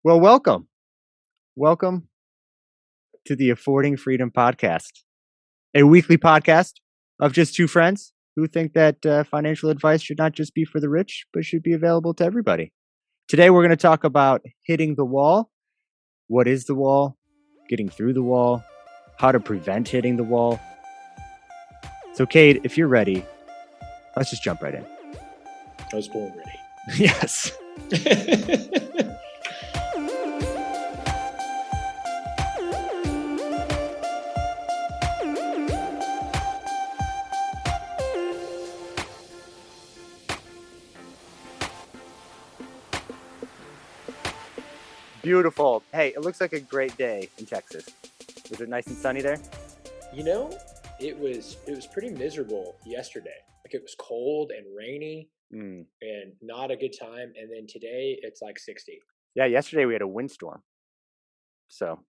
Well, welcome. Welcome to the Affording Freedom Podcast, a weekly podcast of just two friends who think that financial advice should not just be for the rich, but should be available to everybody. Today, we're going to talk about hitting the wall. What is the wall? Getting through the wall? How to prevent hitting the wall? So, Cade, if you're ready, let's just jump right in. I was born ready. Yes. Beautiful. Hey, it looks like a great day in Texas. Was it nice and sunny there? You know, it was pretty miserable yesterday. Like it was cold and rainy and not a good time. And then today it's like 60. Yeah, yesterday we had a windstorm. So,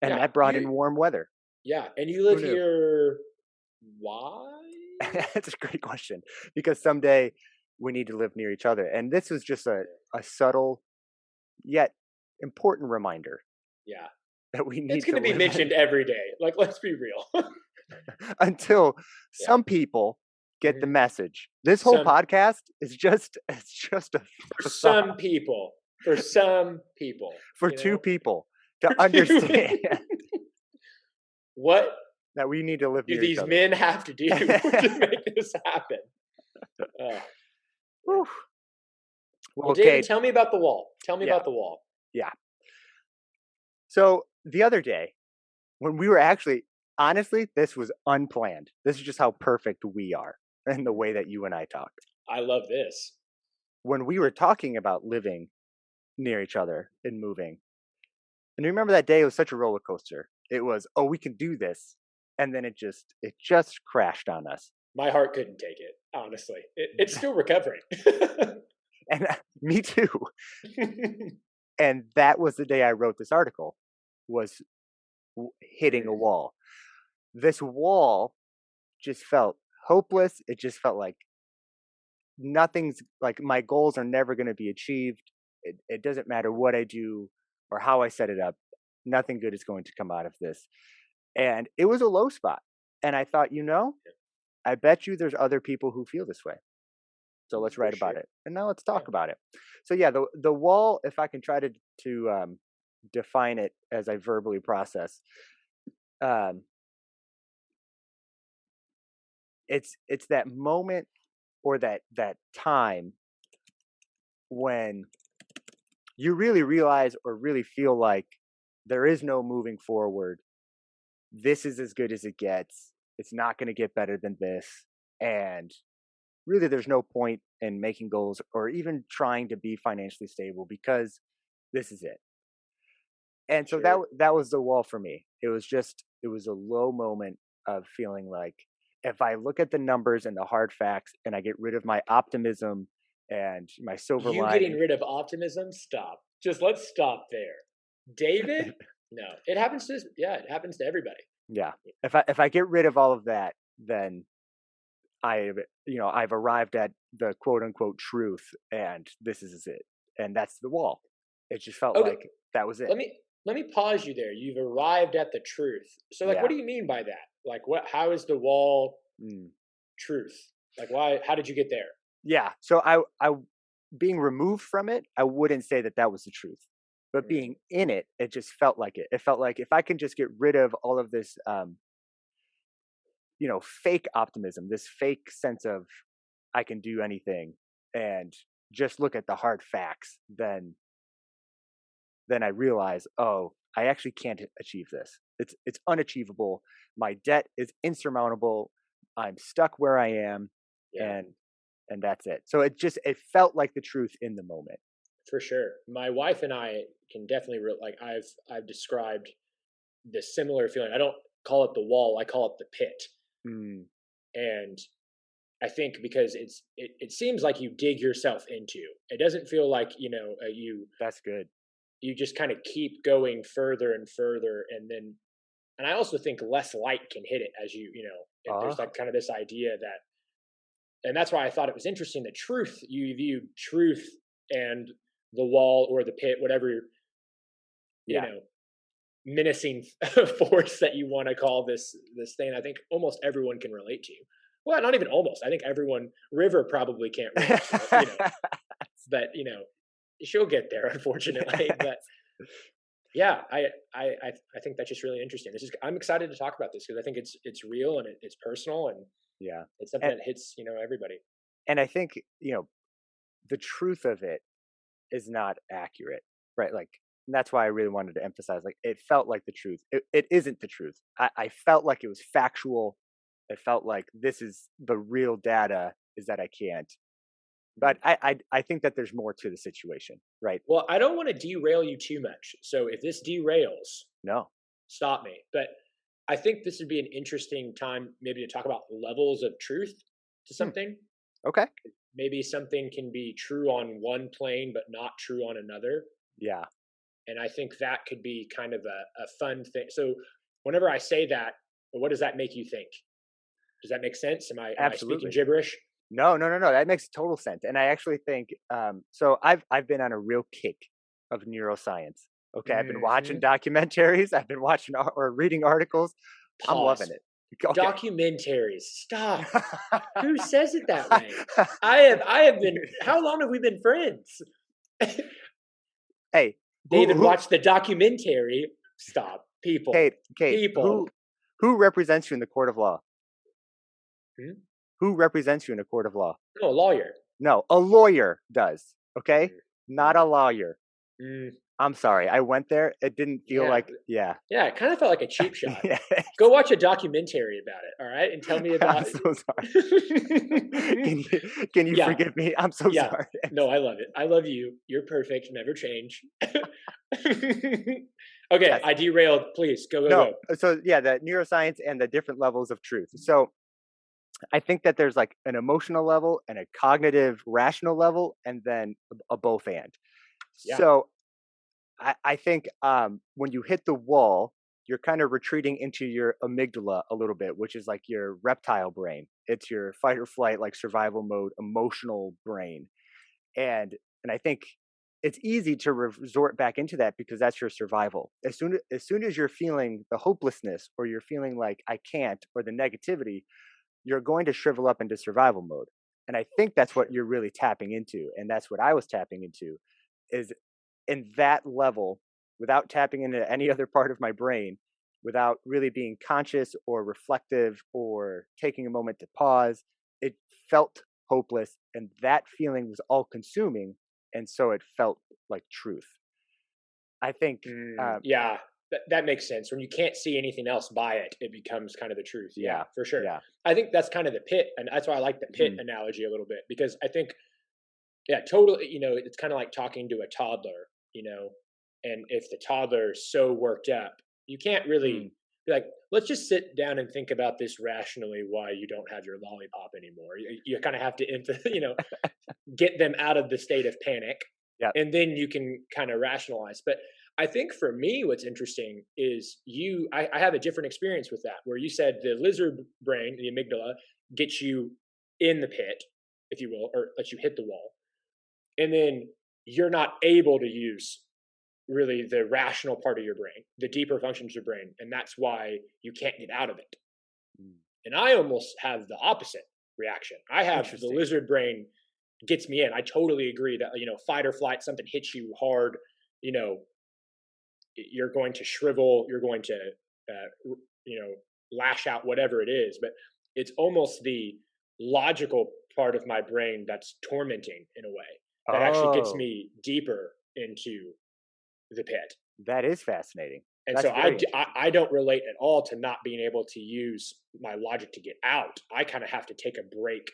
and that brought in warm weather. Yeah, and you live here. Why? That's a great question. Because someday we need to live near each other. And this was just a subtle yet important reminder. Yeah. That we need It's going to be mentioned every day. Like, let's be real. Until some people get the message. This whole podcast is just for some people. For some people. For two people to understand what that we need to live do near these each other. men have to do to make this happen. Well, David, tell me about the wall. Tell me about the wall. Yeah. So the other day, when we were actually, honestly, this was unplanned. This is just how perfect we are and the way that you and I talk. I love this. When we were talking about living near each other and moving, and remember that day, it was such a roller coaster. It was, oh, we can do this. And then it just crashed on us. My heart couldn't take it, honestly. It's still recovering. And me too. And that was the day I wrote this article, was hitting a wall. This wall just felt hopeless. It just felt like nothing's, like my goals are never going to be achieved. It doesn't matter what I do or how I set it up. Nothing good is going to come out of this. And it was a low spot. And I thought, I bet you there's other people who feel this way. So let's write about it. And now let's talk about it. So yeah, the wall, if I can try to define it as I verbally process, it's that moment or that time when you really realize or really feel like there is no moving forward. This is as good as it gets. It's not going to get better than this. And really, there's no point in making goals or even trying to be financially stable because this is it. And so that was the wall for me. It was a low moment of feeling like if I look at the numbers and the hard facts and I get rid of my optimism and my silver lining. Getting rid of optimism? Stop. Just let's stop there. David? No. It happens to it happens to everybody. Yeah. If I get rid of all of that, then I've arrived at the quote unquote truth, and this is it. And that's the wall. It just felt like that was it. Let me pause you there. You've arrived at the truth. So what do you mean by that? Like how is the wall truth? Like how did you get there? Yeah. So I being removed from it, I wouldn't say that was the truth. But being in it, it just felt like it. It felt like if I can just get rid of all of this fake optimism, this fake sense of I can do anything and just look at the hard facts, then I realize, oh, I actually can't achieve this. It's unachievable. My debt is insurmountable. I'm stuck where I am, and that's it. So it felt like the truth in the moment. For sure. My wife and I can definitely I've described the similar feeling. I don't call it the wall, I call it the pit. And I think because it seems like you dig yourself into. It doesn't feel like, That's good. You just kind of keep going further and further, and I also think less light can hit it as if there's like kind of this idea that, and that's why I thought it was interesting that you viewed truth and the wall or the pit, whatever you Yeah. know, menacing force that you want to call this thing. I think almost everyone can relate to. Well, not even almost. I think everyone. River probably can't relate to it, but she'll get there, unfortunately. But yeah, I think that's just really interesting. I'm excited to talk about this because I think it's real and it's personal and Yeah. it's something And that hits everybody. I think, the truth of it is not accurate, right? Like, and that's why I really wanted to emphasize, like, it felt like the truth. It isn't the truth. I felt like it was factual. It felt like this is the real data, is that I can't. But I think that there's more to the situation, right? Well, I don't want to derail you too much. So if this derails, No. stop me. But I think this would be an interesting time maybe to talk about levels of truth to Hmm. something. Okay. Maybe something can be true on one plane but not true on another. Yeah. And I think that could be kind of a fun thing. So whenever I say that, what does that make you think? Does that make sense? Am I speaking Absolutely. gibberish? No, no, no, no. That makes total sense. And I actually think so I've been on a real kick of neuroscience. Okay. I've been watching Hmm. documentaries, I've been watching or reading articles. I'm loving Pause. it. Okay. Documentaries. Stop. Who says it that way? I have been. How long have we been friends? Hey, David who watched the documentary. Stop. People. Kate, People. who represents you in the court of law? Hmm? Who represents you in a court of law? No, a lawyer. No, a lawyer does. Okay? Mm, Not a lawyer. mm, I'm sorry. I went there. It didn't feel yeah. like, yeah. Yeah, it kind of felt like a cheap shot. Yeah. Go watch a documentary about it, all right? And tell me I'm about so sorry. Can you Yeah, forgive me? I'm so yeah. sorry. No, I love it. I love you. You're perfect. Never change. Okay, Yes. I derailed. Please go, go, No. go. So yeah, the neuroscience and the different levels of truth. So I think that there's like an emotional level and a cognitive rational level and then a both and. Yeah. So I think when you hit the wall, you're kind of retreating into your amygdala a little bit, which is like your reptile brain. It's your fight or flight, like survival mode, emotional brain, and I think it's easy to resort back into that because that's your survival. As soon as you're feeling the hopelessness or you're feeling like I can't or the negativity, you're going to shrivel up into survival mode. And I think that's what Sure. you're really tapping into, and that's what I was tapping into, is in that level without tapping into any other part of my brain, without really being conscious or reflective or taking a moment to pause. It felt hopeless, and that feeling was all consuming. And so it felt like truth. I think, Yeah, that makes sense. When you can't see anything else by it, it becomes kind of the truth. Yeah, yeah, for sure. yeah, I think that's kind of the pit, and that's why I like the pit mhm, analogy a little bit because I think, yeah, totally. It's kind of like talking to a toddler. And if the toddler is so worked up, you can't mm, really be like, let's just sit down and think about this rationally. Why you don't have your lollipop anymore? You kind of have to, get them out of the state of panic yeah, and then you can kind of rationalize. But I think for me what's interesting is I have a different experience with that where you said the lizard brain, the amygdala, gets you in the pit, if you will, or lets you hit the wall, and then you're not able to use really the rational part of your brain, the deeper functions of your brain, and that's why you can't get out of it. mm. And I almost have the opposite reaction. I have the Interesting. lizard brain gets me in. I totally agree that fight or flight, something hits you hard, you know, you're going to shrivel, you're going to, lash out, whatever it is. But it's almost the logical part of my brain that's tormenting in a way that actually gets Oh, me deeper into the pit. that is fascinating. And That's so very I don't relate at all to not being able to use my logic to get out. I kind of have to take a break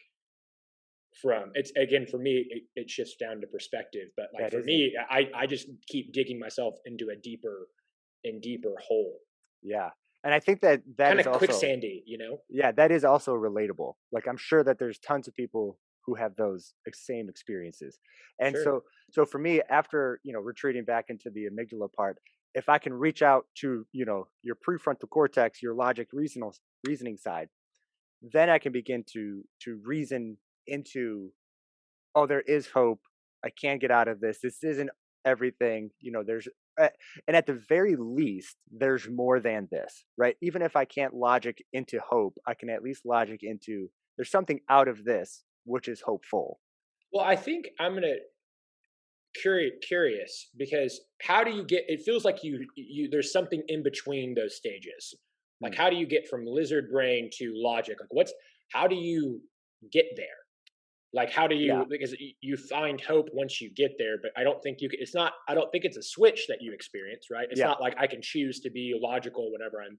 from it's again for me it shifts down to perspective, but like that for is me I just keep digging myself into a deeper and deeper hole, yeah. And I think that that kind is of also, quicksandy. yeah, that is also relatable. Like I'm sure that there's tons of people who have those same experiences. And Sure. so for me, after, retreating back into the amygdala part, if I can reach out to, your prefrontal cortex, your logic reasoning side, then I can begin to reason into, oh, there is hope. I can get out of this. This isn't everything, there's and at the very least, there's more than this, right? Even if I can't logic into hope, I can at least logic into there's something out of this which is hopeful. Well, I think I'm gonna curious because how do you get? It feels like you there's something in between those stages. Like, Mm, how do you get from lizard brain to logic? Like, how do you get there? Like, how do yeah, you, because you find hope once you get there, but I don't think you can, it's not, I don't think it's a switch that you experience, right? It's yeah. not like I can choose to be logical whenever I'm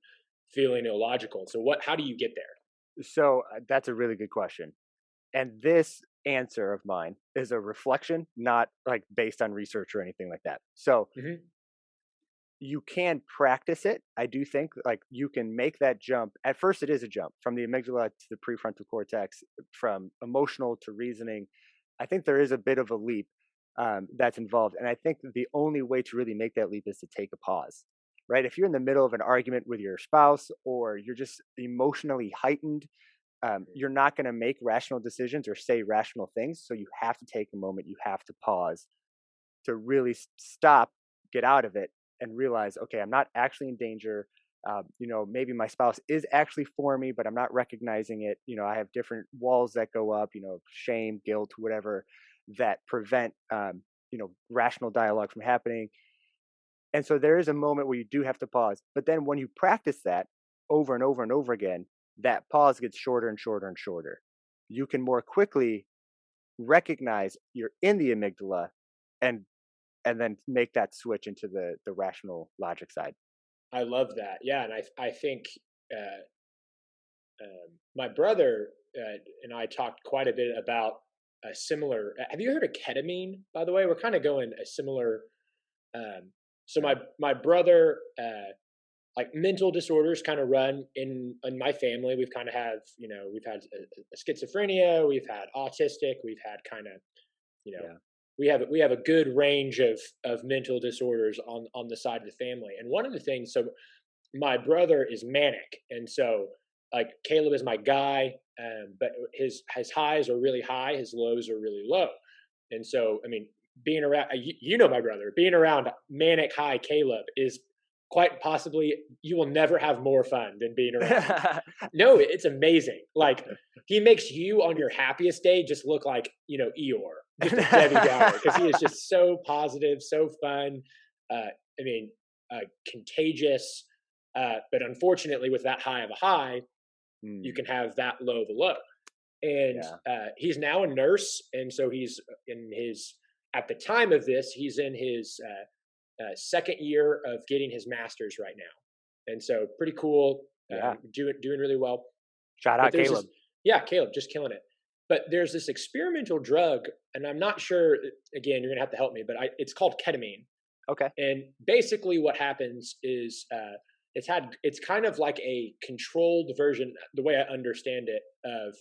feeling illogical. So how do you get there? So that's a really good question. And this answer of mine is a reflection, not like based on research or anything like that. So Hmm. you can practice it. I do think like you can make that jump. At first, it is a jump from the amygdala to the prefrontal cortex, from emotional to reasoning. I think there is a bit of a leap that's involved. And I think the only way to really make that leap is to take a pause, right? If you're in the middle of an argument with your spouse or you're just emotionally heightened, you're not going to make rational decisions or say rational things. So you have to take a moment, you have to pause to really stop, get out of it, and realize, okay, I'm not actually in danger. Maybe my spouse is actually for me, but I'm not recognizing it. I have different walls that go up, shame, guilt, whatever, that prevent, rational dialogue from happening. And so there is a moment where you do have to pause. But then when you practice that over and over and over again, that pause gets shorter and shorter and shorter. You can more quickly recognize you're in the amygdala and then make that switch into the rational logic side. I love that. Yeah. And I think, uh, my brother and I talked quite a bit about a similar, have you heard of ketamine, by the way? We're kind of going a similar, um, so No. my brother, like mental disorders kind of run in my family. We've kind of have, we've had a schizophrenia, we've had autistic, we've had kind of, you know, Yeah. we have a good range of mental disorders on the side of the family. And one of the things, so my brother is manic, and so like Caleb is my guy, but his highs are really high, his lows are really low. And so, I mean, being around, my brother, being around manic high Caleb is quite possibly, you will never have more fun than being around. No, it's amazing. Like, he makes you on your happiest day just look like, Eeyore, just a Debbie Downer, because he is just so positive, so fun. I mean, contagious. But unfortunately, with that high of a high, you Mm, can have that low of a low. And yeah. he's now a nurse, and so he's in his, at the time of this, he's in his second year of getting his master's right now, and so pretty cool, Yeah. doing really well. Shout But out there's this, Caleb. yeah, Caleb just killing it. But there's this experimental drug, and I'm not sure. Again, you're gonna have to help me, but it's called ketamine. Okay. And basically, what happens is it's kind of like a controlled version, the way I understand it, of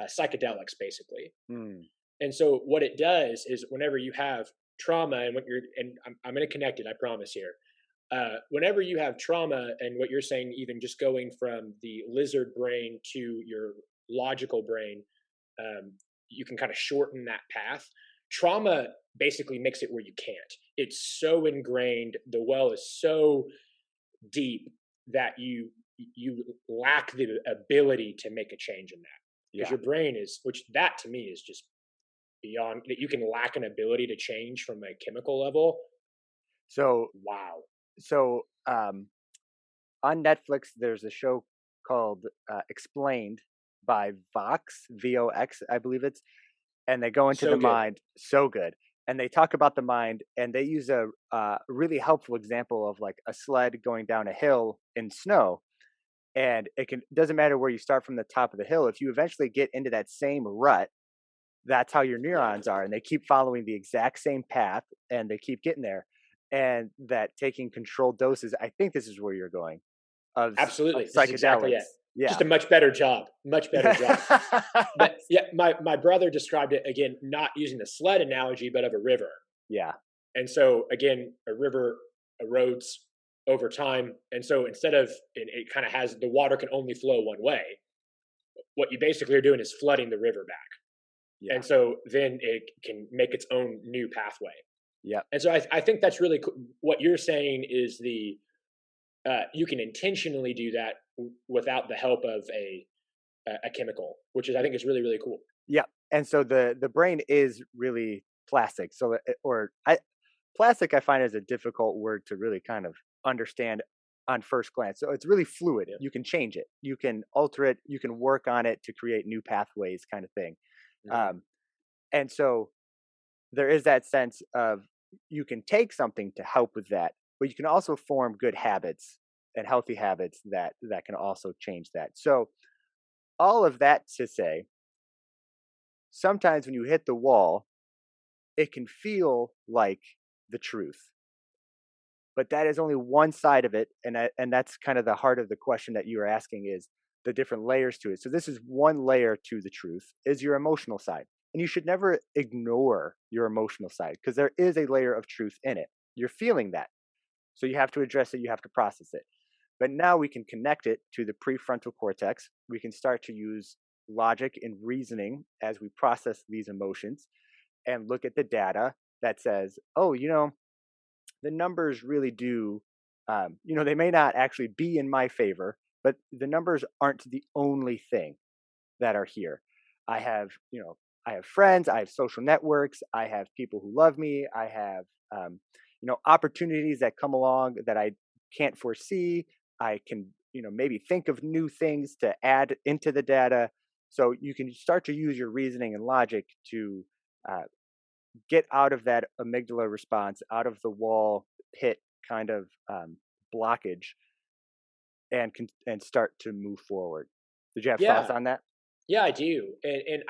psychedelics, basically. Mm, And so what it does is whenever you have trauma, and what you're, and I'm going to connect it, I promise here. Whenever you have trauma, and what you're saying, even just going from the lizard brain to your logical brain, um, you can kind of shorten that path. Trauma basically makes it where you can't. It's so ingrained. The well is so deep that you lack the ability to make a change in that, because yeah. your brain is, which that to me is just beyond, that you can lack an ability to change from a chemical level. So Wow. so on Netflix, there's a show called Explained by Vox, VOX, I believe it's, and they go into So the good. mind. So good. And they talk about the mind, and they use a really helpful example of like a sled going down a hill in snow. And doesn't matter where you start from the top of the hill. If you eventually get into that same rut, that's how your neurons are, and they keep following the exact same path, and they keep getting there. And that taking controlled doses, I think this is where you're going, of Absolutely. This is exactly it. psychedelics. Yeah. Just a much better job. Much better job. But yeah, my brother described it, again, not using the sled analogy, but of a river. Yeah. And so again, a river erodes over time. And so instead of, it kind of has, the water can only flow one way. What you basically are doing is flooding the river back. Yeah. And so then it can make its own new pathway. Yep. And so I think that's really cool. What you're saying is you can intentionally do that without the help of a chemical, which is, I think, is really, really cool. Yeah. And so the brain is really plastic. So plastic I find is a difficult word to really kind of understand on first glance. So it's really fluid. Yeah. You can change it. You can alter it. You can work on it to create new pathways, kind of thing. Mhm. And so there is that sense of you can take something to help with that, but you can also form good habits and healthy habits that can also change that. So all of that to say, sometimes when you hit the wall, it can feel like the truth, but that is only one side of it, and that's kind of the heart of the question that you are asking, is the different layers to it. So this is one layer to the truth, is your emotional side, and you should never ignore your emotional side, because there is a layer of truth in it. You're feeling that, so you have to address it, you have to process it. But now we can connect it to the prefrontal cortex. We can start to use logic and reasoning as we process these emotions and look at the data that says, oh, the numbers really do, they may not actually be in my favor, but the numbers aren't the only thing that are here. I have, I have friends, I have social networks, I have people who love me, I have, opportunities that come along that I can't foresee. I can, maybe think of new things to add into the data. So you can start to use your reasoning and logic to uh, get out of that amygdala response, out of the wall pit kind of blockage, and start to move forward. Did you have thoughts Yeah, on that? yeah, I do, and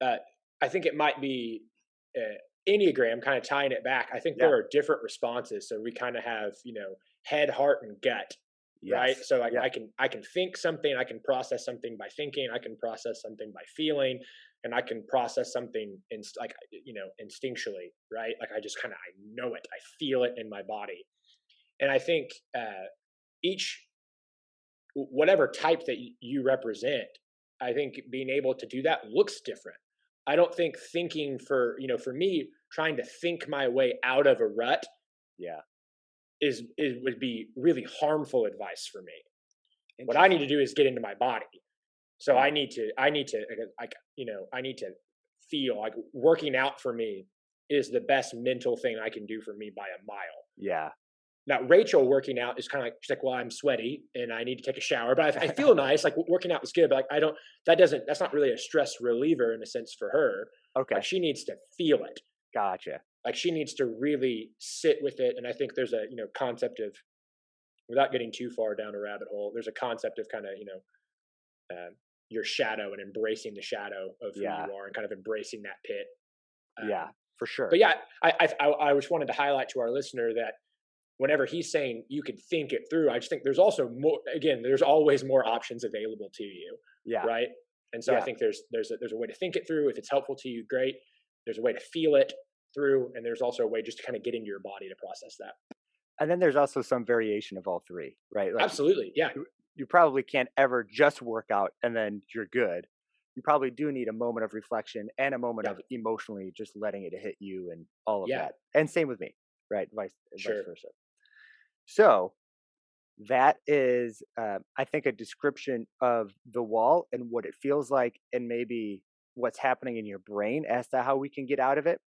uh, I think it might be Enneagram, kind of tying it back. I think Yeah. there are different responses. So we kind of have, head, heart, and gut, right? Yes. So Yeah. I can think something, I can process something by thinking, I can process something by feeling, and I can process something instinctually, right? Like I know it, I feel it in my body, and I think each whatever type that you represent, I think being able to do that looks different. I don't think thinking for me, trying to think my way out of a rut Yeah. is would be really harmful advice for me. What I need to Interesting. do is get into my body. So Mm. I need to like I need to feel like working out for me is the best mental thing I can do for me by a mile. Yeah. Now, Rachel working out is kind of like, she's like, well, I'm sweaty and I need to take a shower, but I feel nice. Like working out was good, but like, that's not really a stress reliever in a sense for her. Like Okay. she needs to feel it. Gotcha. Like she needs to really sit with it. And I think there's a, concept of, without getting too far down a rabbit hole, there's a concept of kind of, your shadow and embracing the shadow of who Yeah. you are and kind of embracing that pit. Yeah. Um, For sure. but yeah, I just wanted to highlight to our listener that whenever he's saying you could think it through, I just think there's also more. Again, there's always more options available to you, Yeah. right? And so I Yeah. think there's a way to think it through. If it's helpful to you, great. There's a way to feel it through, and there's also a way just to kind of get into your body to process that. And then there's also some variation of all three, right? Like Absolutely, yeah, you probably can't ever just work out and then you're good. You probably do need a moment of reflection and a moment yeah, of emotionally just letting it hit you and all of yeah, that. And same with me, right? Vice sure. versa. So that is, I think, a description of the wall and what it feels like, and maybe what's happening in your brain as to how we can get out of it.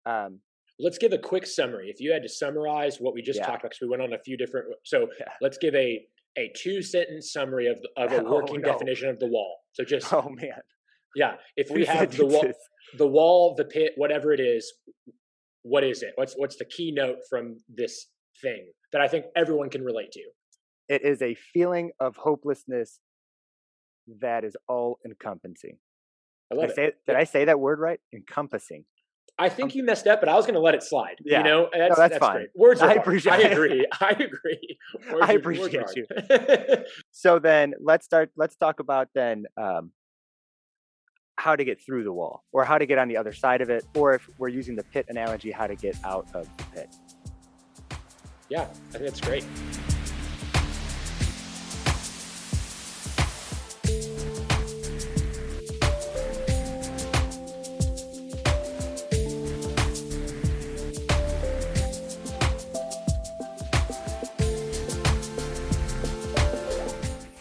Um, Let's give a quick summary. If you had to summarize what we just yeah, talked about, because we went on a few different. So yeah. let's give a 2-sentence summary of a Oh working no. definition of the wall. So just Oh man. yeah, if we Two have sentences. the wall, the pit, whatever it is, what is it? What's the keynote from this thing that I think everyone can relate to? It is a feeling of hopelessness that is all encompassing. I love it. Did I say that word right? Encompassing. I think you messed up, but I was going to let it slide. Yeah. You No, know, that's that's fine. great. Words are I hard. appreciate I it. agree. I agree. I Words appreciate are you. hard. So then let's talk about then how to get through the wall, or how to get on the other side of it, or if we're using the pit analogy, how to get out of the pit. Yeah, I think that's great.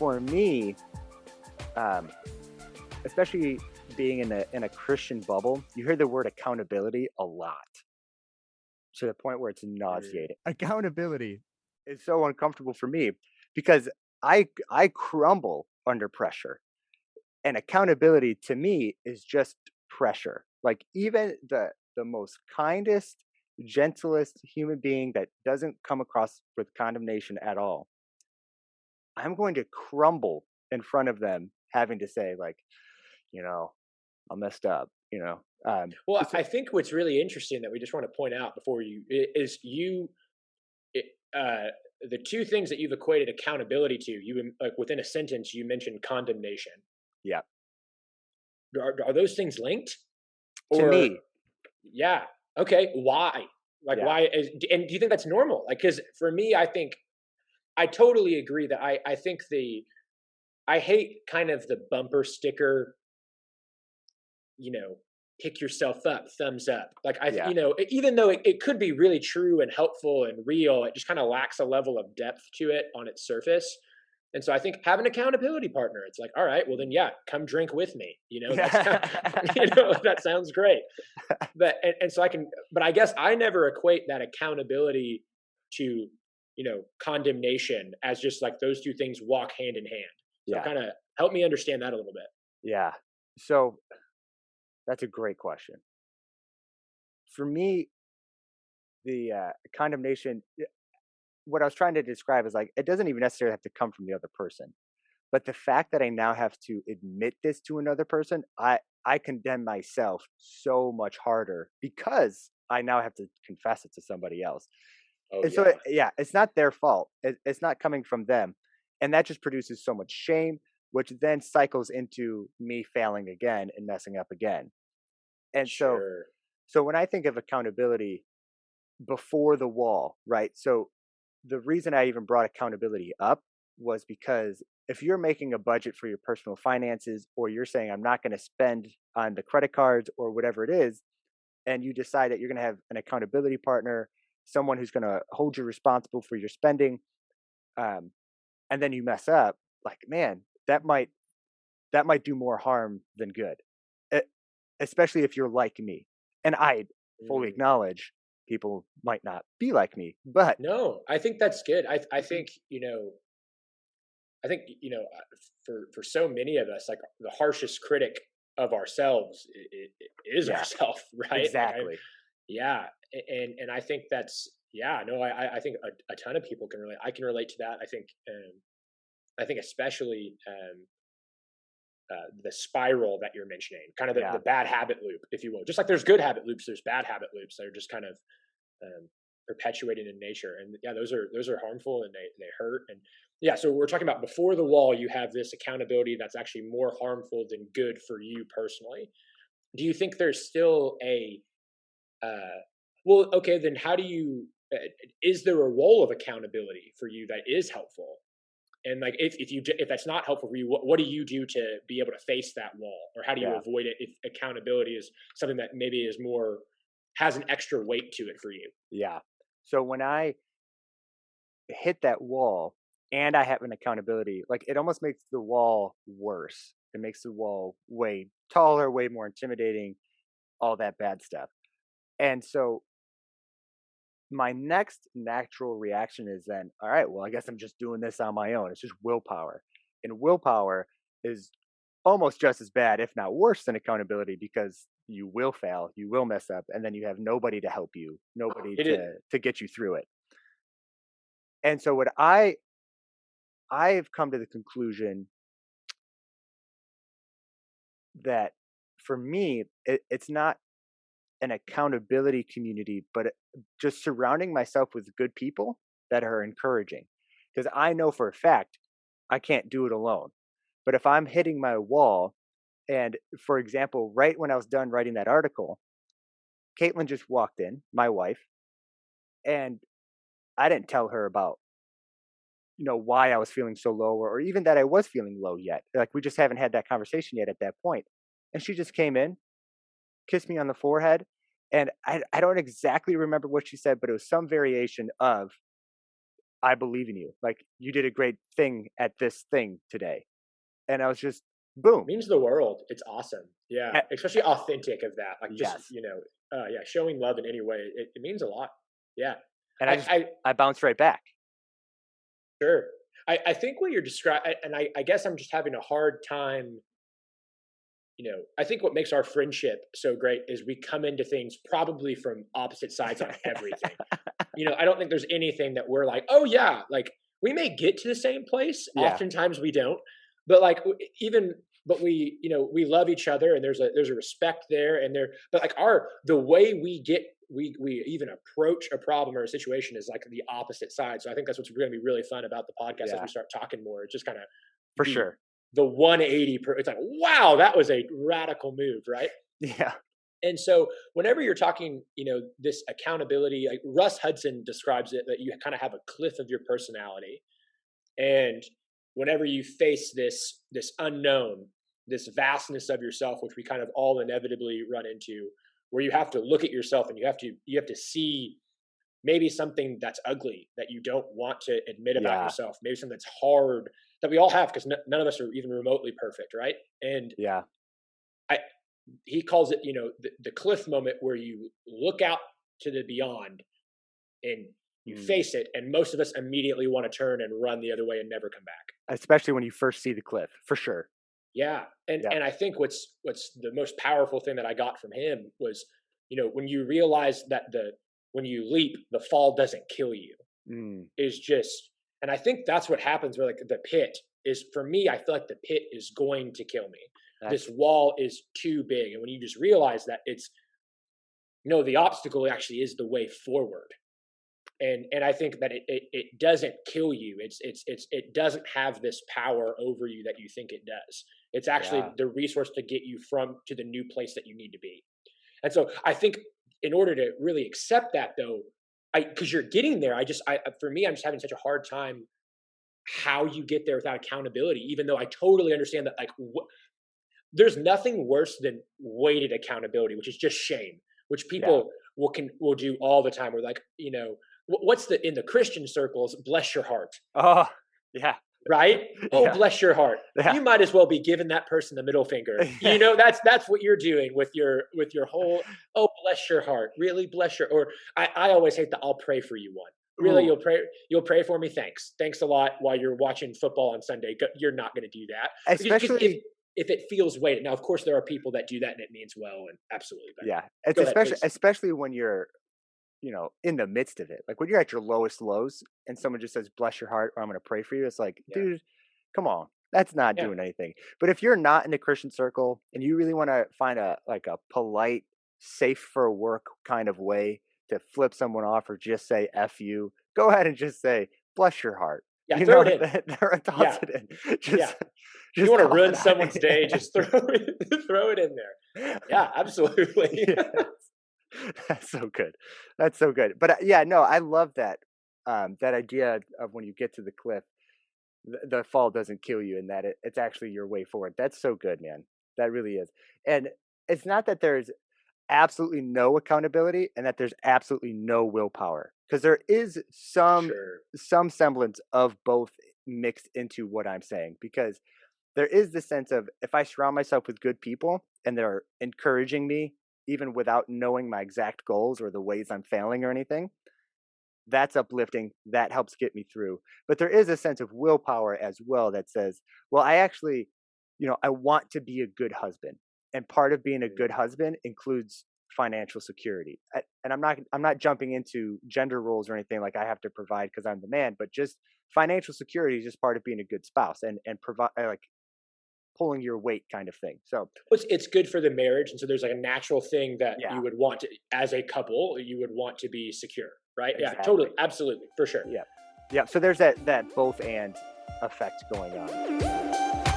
for me, um, especially being in a Christian bubble, you hear the word accountability a lot to the point where it's Mm. nauseating. Accountability is so uncomfortable for me because I crumble under pressure, and accountability to me is just pressure. Like even the most kindest, gentlest human being that doesn't come across with condemnation at all, I'm going to crumble in front of them, having to say like, you know, I messed up. Well, So I think what's really interesting that we just want to point out before is it, uh, the two things that you've equated accountability to. Like within a sentence, you mentioned condemnation. yeah, Are those things linked? to Or me, yeah, okay, why? Like yeah, why is and do you think that's normal? Like cuz for me I think I totally agree that I think I hate kind of the bumper sticker, you know, pick yourself up, thumbs up. Like yeah, even though it could be really true and helpful and real, it just kind of lacks a level of depth to it on its surface. And so I think have an accountability partner. It's like, all right, well then, yeah, come drink with me. That's kind of, that sounds great. And so I can, but I guess I never equate that accountability to, condemnation as just like those two things walk hand in hand. So yeah, kind of help me understand that a little bit. yeah. So that's a great question. For me, the condemnation, what I was trying to describe is like it doesn't even necessarily have to come from the other person, but the fact that I now have to admit this to another person, I condemn myself so much harder because I now have to confess it to somebody else. Oh And so, yeah. yeah, it's not their fault. It's not coming from them, and that just produces so much shame, which then cycles into me failing again and messing up again. And Sure. so when I think of accountability before the wall, right? So the reason I even brought accountability up was because if you're making a budget for your personal finances, or you're saying I'm not going to spend on the credit cards or whatever it is, and you decide that you're going to have an accountability partner, someone who's going to hold you responsible for your spending, um, and then you mess up, like man, that might do more harm than good, e- especially if you're like me. And I fully Mm. acknowledge people might not be like me, but No, I think that's good. I think for so many of us, like the harshest critic of ourselves is yeah, ourself, right? Like exactly. yeah, and I think that's yeah. No, I think a ton of people can relate. I can relate to that. I think especially the spiral that you're mentioning, kind of the Yeah, bad habit loop, if you will. Just like there's good habit loops, there's bad habit loops that are just kind of um, perpetuated in nature. And yeah, those are harmful and they hurt. And yeah, so we're talking about before the wall, you have this accountability that's actually more harmful than good for you personally. Do you think there's still a uh, well, okay, then how do you? Is there a role of accountability for you that is helpful? And like, if that's not helpful for you, what do you do to be able to face that wall, or how do you yeah, avoid it if accountability is something that maybe is more has an extra weight to it for you? yeah. So when I hit that wall and I have an accountability, like it almost makes the wall worse. It makes the wall way taller, way more intimidating, all that bad stuff. And so my next natural reaction is then, all right, well, I guess I'm just doing this on my own. It's just willpower. And willpower is almost just as bad, if not worse, than accountability because you will fail, you will mess up, and then you have nobody to help you, nobody It is. to get you through it. And so what I've come to the conclusion that for me, it's not an accountability community, but just surrounding myself with good people that are encouraging. Because I know for a fact I can't do it alone. But if I'm hitting my wall, and for example, right when I was done writing that article, Caitlin just walked in, my wife, and I didn't tell her about why I was feeling so low, or even that I was feeling low yet. Like we just haven't had that conversation yet at that point. And she just came in, kissed me on the forehead, and I don't exactly remember what she said, but it was some variation of I believe in you. Like, you did a great thing at this thing today. And I was just, boom. Means the world. It's awesome. Yeah, Eh, especially authentic of that. Like just yes. yeah, showing love in any way. It means a lot. Yeah, And I I I bounced right back. sure. I think what you're describing, and I guess I'm just having a hard time. I think what makes our friendship so great is we come into things probably from opposite sides on everything. I don't think there's anything that we're like, oh yeah, like we may get to the same place. Yeah. Oftentimes we don't, but like even, but we love each other, and there's a respect there, and but like the way we even approach a problem or a situation is like the opposite side. So I think that's what's going to be really fun about the podcast as Yeah. we start talking more. It's just kind of For the sure. the 180 it's like, wow, that was a radical move, right? Yeah. And so whenever you're talking, this accountability, like Russ Hudson describes it, that you kind of have a cliff of your personality. And whenever you face this unknown, this vastness of yourself, which we kind of all inevitably run into, where you have to look at yourself and you have to see maybe something that's ugly that you don't want to admit about Yeah. yourself, maybe something that's hard that we all have, because none of us are even remotely perfect, right? And Yeah. I he calls it, the cliff moment, where you look out to the beyond and you Mm. face it, and most of us immediately want to turn and run the other way and never come back. Especially when you first see the cliff, for sure. Yeah, and Yeah. and I think what's the most powerful thing that I got from him was, when you realize that when you leap, the fall doesn't kill you, Mm. is just, and I think that's what happens where, like, the pit is, for me, I feel like the pit is going to kill me. This That's wall is too big, and when you just realize that it's, the obstacle actually is the way forward. And I think that it doesn't kill you. It doesn't have this power over you that you think it does. It's actually yeah. the resource to get you from to the new place that you need to be. And so I think, in order to really accept that, though, because you're getting there, for me, I'm just having such a hard time how you get there without accountability. Even though I totally understand that, like, there's nothing worse than weighted accountability, which is just shame, which Yeah. people will do all the time. We're like, what's in the Christian circles? Bless your heart, Oh, yeah. right? Oh, Yeah. bless your heart. Yeah. You might as well be giving that person the middle finger. Yeah. That's what you're doing with your whole. Oh, bless your heart. Really, bless your. Or I always hate the "I'll pray for you" one. Really, Ooh. you'll pray for me. Thanks a lot. While you're watching football on Sunday, you're not going to do that. Because Especially if it feels weighted. Now, of course, there are people that do that and it means well, and absolutely. But yeah. It's go ahead, especially please. especially when you're, in the midst of it. Like when you're at your lowest lows and someone just says, "Bless your heart," or "I'm gonna pray for you." It's like, Yeah, dude, come on. That's not yeah, doing anything. But if you're not in a Christian circle and you really want to find a polite, safe for work kind of way to flip someone off or just say F you, go ahead and just say, "Bless your heart." yeah. Throw it in. Toss Yeah, it in. yeah. You Just want to toss ruin it out. someone's day? Just throw it in there. Yeah, absolutely. Yes. That's so good. That's so good. But yeah, no, I love that. That idea of when you get to the cliff, the fall doesn't kill you, and that it's actually your way forward. That's so good, man. That really is. And it's not that there's absolutely no accountability and that there's absolutely no willpower, because there is Sure. some semblance of both mixed into what I'm saying. Because there is this sense of, if I surround myself with good people and they're encouraging me, even without knowing my exact goals or the ways I'm failing or anything, that's uplifting. That helps get me through. But there is a sense of willpower as well that says, well, I actually, I want to be a good husband. And part of being a Mm. good husband includes financial security. And I'm not jumping into gender roles or anything, like I have to provide because I'm the man, but just financial security is just part of being a good spouse and provide, like, pulling your weight kind of thing. So It's good for the marriage, and so there's like a natural thing that yeah, you would want to, as a couple, you would want to be secure, right? Yeah, exactly. totally, absolutely, for sure. Yeah. Yeah. So there's that both and effect going on.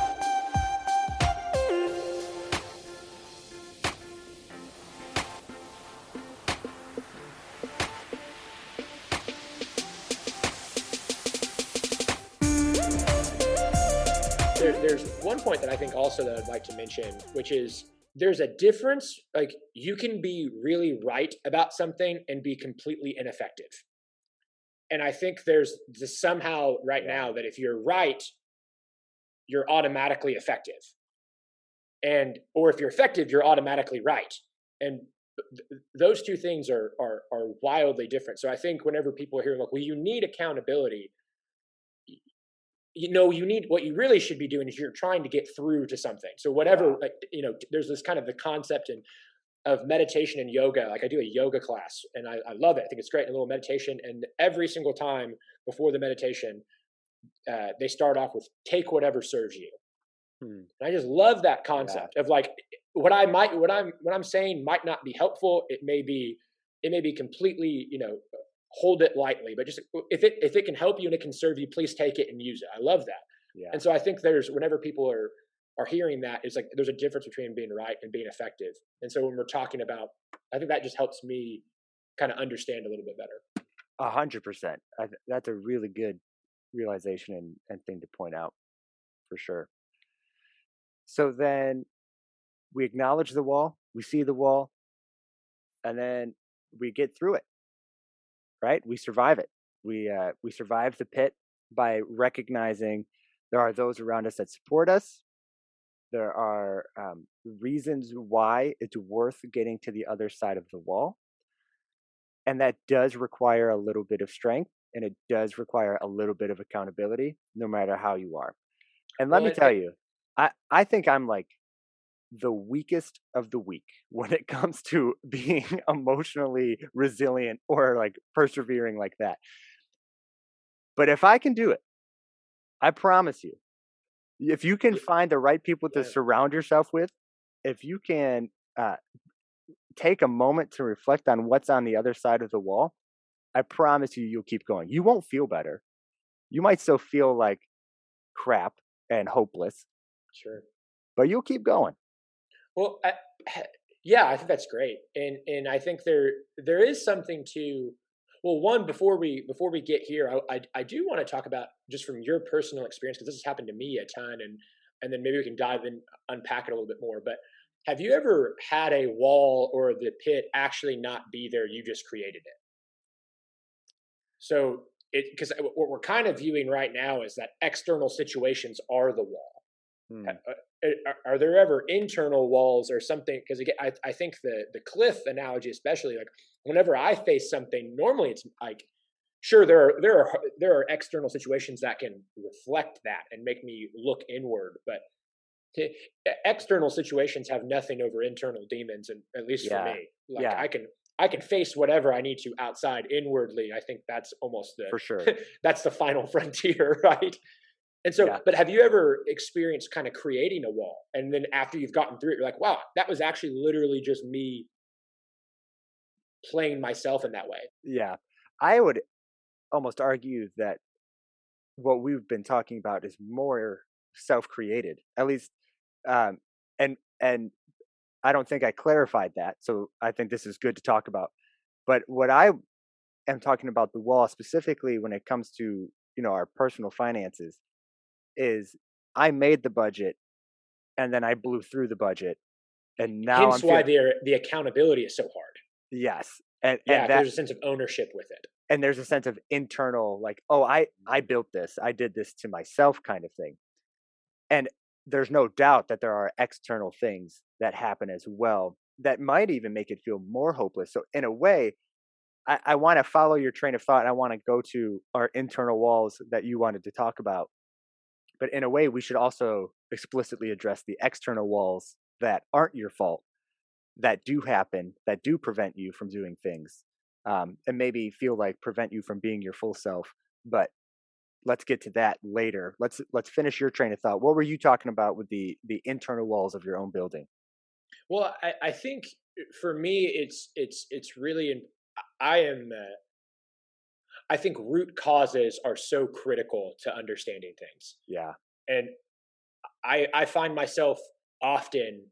There's one point that I think also that I'd like to mention, which is there's a difference. Like, you can be really right about something and be completely ineffective. and I think there's this somehow right now that if you're right, you're automatically effective, or if you're effective, you're automatically right, and those two things are wildly different. So I think whenever people are hearing, like, well, you need accountability, you need, what you really should be doing is you're trying to get through to something. So whatever, like, there's this kind of the concept of meditation and yoga. Like, I do a yoga class and I love it. I think it's great. A little meditation. And every single time before the meditation, they start off with take whatever serves you. And I just love that concept of like, what I'm saying might not be helpful. It may be completely, hold it lightly, but just if it can help you and it can serve you, please take it and use it. I love that. Yeah. And so I think whenever people are hearing that, it's like there's a difference between being right and being effective. And so when we're talking about, I think that just helps me kind of understand a little bit better. 100%. That's a really good realization and thing to point out, for sure. So then we acknowledge the wall, we see the wall, and then we get through it, right? We survive it. We survive the pit by recognizing there are those around us that support us. There are reasons why it's worth getting to the other side of the wall. And that does require a little bit of strength, and it does require a little bit of accountability, no matter how you are. And let me tell you, I think I'm like the weakest of the weak when it comes to being emotionally resilient or like persevering like that. But if I can do it, I promise you, if you can find the right people to surround yourself with, if you can take a moment to reflect on what's on the other side of the wall, I promise you, you'll keep going. You won't feel better. You might still feel like crap and hopeless. Sure. But you'll keep going. Well, I think that's great. And I think there is something to, well, one, before we get here, I do want to talk about, just from your personal experience, because this has happened to me a ton, and then maybe we can dive in, unpack it a little bit more. But have you ever had a wall or the pit actually not be there, you just created it? So because what we're kind of viewing right now is that external situations are the wall. Are there ever internal walls or something? Because again, I think the cliff analogy, especially, like whenever I face something, normally it's like, sure, there are external situations that can reflect that and make me look inward, but external situations have nothing over internal demons, and at least for me, like I can face whatever I need to outside. Inwardly, I think that's almost for sure. That's the final frontier, right? And so, but have you ever experienced kind of creating a wall, and then after you've gotten through it, you're like, wow, that was actually literally just me playing myself in that way? Yeah. I would almost argue that what we've been talking about is more self-created, at least. And I don't think I clarified that. So I think this is good to talk about. But what I am talking about, the wall specifically when it comes to, our personal finances, is I made the budget and then I blew through the budget. And now hence why the accountability is so hard. Yes. And there's a sense of ownership with it. And there's a sense of internal, like, oh, I built this. I did this to myself kind of thing. And there's no doubt that there are external things that happen as well that might even make it feel more hopeless. So in a way, I want to follow your train of thought, and I want to go to our internal walls that you wanted to talk about. But in a way, we should also explicitly address the external walls that aren't your fault, that do happen, that do prevent you from doing things, and maybe feel like prevent you from being your full self. But let's get to that later. Let's finish your train of thought. What were you talking about with the internal walls of your own building? Well, I think for me, it's really, I think root causes are so critical to understanding things. Yeah. And I find myself often,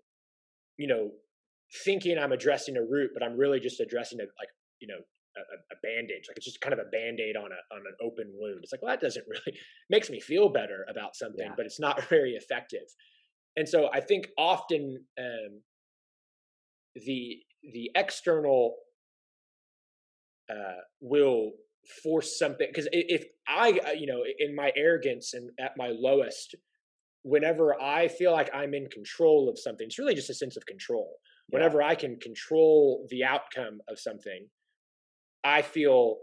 thinking I'm addressing a root, but I'm really just addressing a bandage. Like, it's just kind of a Band-Aid on an open wound. It's like, well, that doesn't really makes me feel better about something, but it's not very effective. And so I think often the external will force something, because if I, in my arrogance and at my lowest, whenever I feel like I'm in control of something, it's really just a sense of control. Yeah. Whenever I can control the outcome of something, I feel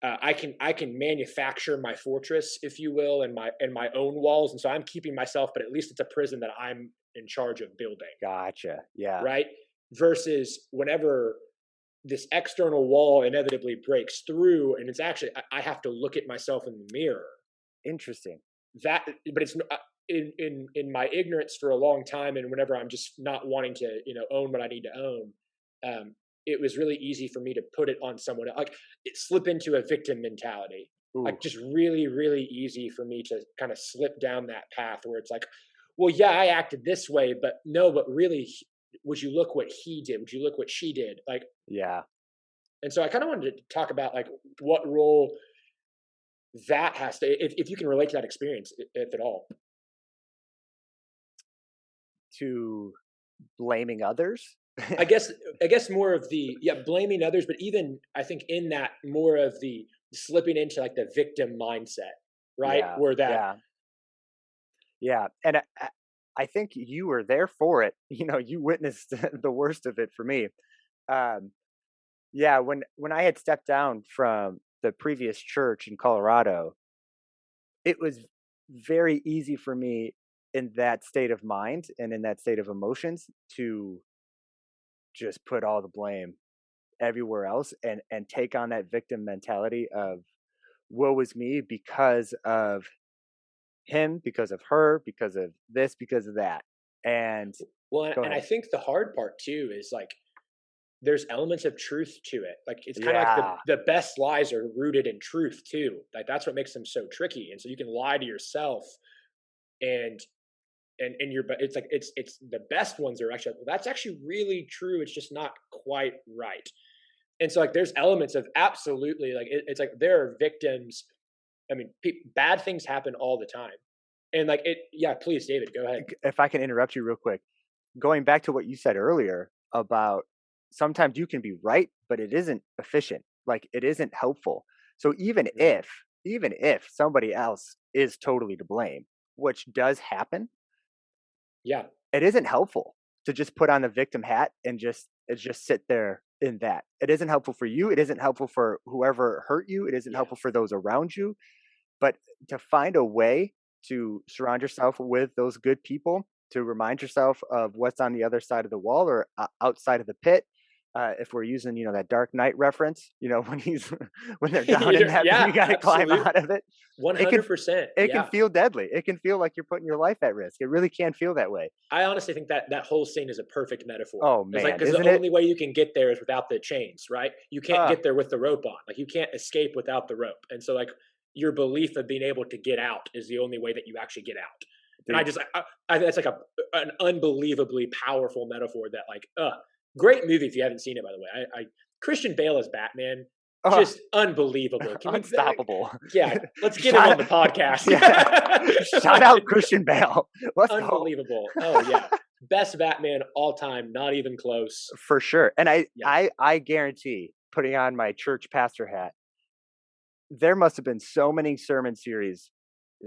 I can manufacture my fortress, if you will, and my own walls, and so I'm keeping myself, but at least it's a prison that I'm in charge of building. Gotcha. Yeah. Right. Versus whenever this external wall inevitably breaks through, and it's actually I have to look at myself in the mirror. Interesting. But it's in my ignorance for a long time, and whenever I'm just not wanting to own what I need to own, it was really easy for me to put it on someone, like slip into a victim mentality. Ooh. Like just really, really easy for me to kind of slip down that path where it's like, well, yeah, I acted this way, but no, but really, would you look what he did? Would you look what she did? Like, yeah. And so I kind of wanted to talk about like what role that has to, if you can relate to that experience, if at all. To blaming others? I guess more of the blaming others, but even I think in that more of the slipping into like the victim mindset, right? Yeah, Where that yeah. And I think you were there for it. You witnessed the worst of it for me. Yeah, when I had stepped down from the previous church in Colorado, it was very easy for me in that state of mind and in that state of emotions to just put all the blame everywhere else and take on that victim mentality of woe is me because of him, because of her, because of this, because of that. And I think the hard part too is like there's elements of truth to it. Like it's kind of like the best lies are rooted in truth too. Like that's what makes them so tricky. And so you can lie to yourself and it's like it's the best ones are actually, well, that's actually really true, it's just not quite right. And so like there's elements of absolutely like it's like there are victims. I mean, bad things happen all the time, and like please, David, go ahead. If I can interrupt you real quick, going back to what you said earlier about sometimes you can be right but it isn't efficient, like it isn't helpful. So even if somebody else is totally to blame, which does happen, it isn't helpful to just put on the victim hat and just sit there in that. It isn't helpful for you. It isn't helpful for whoever hurt you. It isn't helpful for those around you. But to find a way to surround yourself with those good people, to remind yourself of what's on the other side of the wall or outside of the pit. If we're using, that Dark Knight reference, when they're down in that, you got to climb out of it. 100%. It can feel deadly. It can feel like you're putting your life at risk. It really can feel that way. I honestly think that whole scene is a perfect metaphor. Oh man, because the only way you can get there is without the chains, right? You can't get there with the rope on. Like you can't escape without the rope. And so like your belief of being able to get out is the only way that you actually get out. And I that's like an unbelievably powerful metaphor that like, great movie if you haven't seen it, by the way. I Christian Bale as Batman, just unbelievable. Unstoppable. Let's get him on the podcast. Shout out Christian Bale. Let's unbelievable. Go. Oh yeah, best Batman all time, not even close. For sure. And I guarantee, putting on my church pastor hat, there must have been so many sermon series